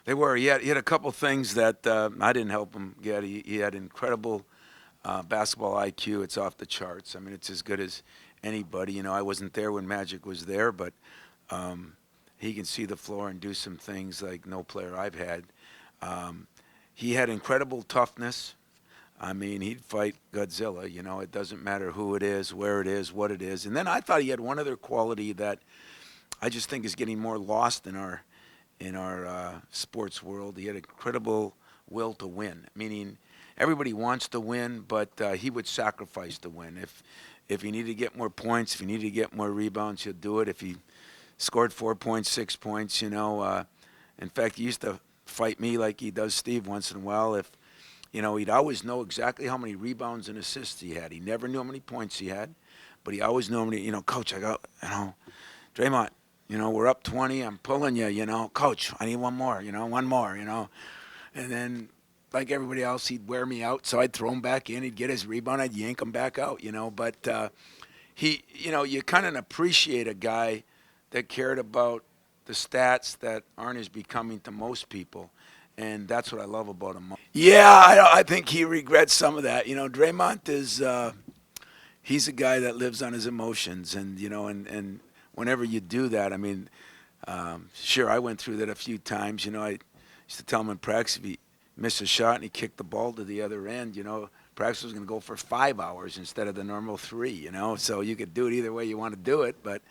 They were. He had a couple things that I didn't help him get. He had incredible basketball IQ. It's off the charts. I mean, it's as good as anybody. You know, I wasn't there when Magic was there, but um, he can see the floor and do some things like no player I've had. Um, he had incredible toughness. I mean, he'd fight Godzilla. You know, it doesn't matter who it is, where it is, what it is. And then I thought he had one other quality that I just think is getting more lost in our sports world. He had incredible will to win, meaning everybody wants to win, but he would sacrifice to win. If he needed to get more points, if he needed to get more rebounds, he'll do it. If he scored 4 points, 6 points, in fact, he used to fight me like he does Steve once in a while. If he'd always know exactly how many rebounds and assists he had. He never knew how many points he had, but he always knew how many. Coach, I got Draymond. We're up 20. I'm pulling you. Coach, I need one more. One more. And then, like everybody else, he'd wear me out. So I'd throw him back in. He'd get his rebound. I'd yank him back out. But you kind of appreciate a guy that cared about the stats that aren't as becoming to most people. And that's what I love about him. Yeah, I think he regrets some of that. Draymond is he's a guy that lives on his emotions, and whenever you do that, I mean, sure, I went through that a few times. I used to tell him in practice if he missed a shot and he kicked the ball to the other end, practice was going to go for 5 hours instead of the normal 3. So you could do it either way you want to do it, but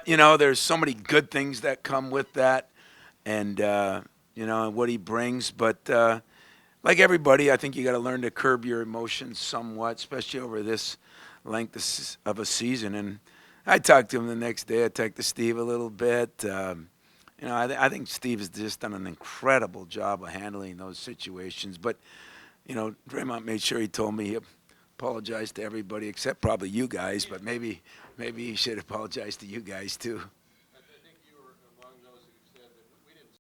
there's so many good things that come with that, and and what he brings. But like everybody, I think you got to learn to curb your emotions somewhat, especially over this length of a season. And I talked to him the next day. I talked to Steve a little bit. I think Steve has just done an incredible job of handling those situations. But Draymond made sure he told me he apologized to everybody except probably you guys. But maybe he should apologize to you guys too.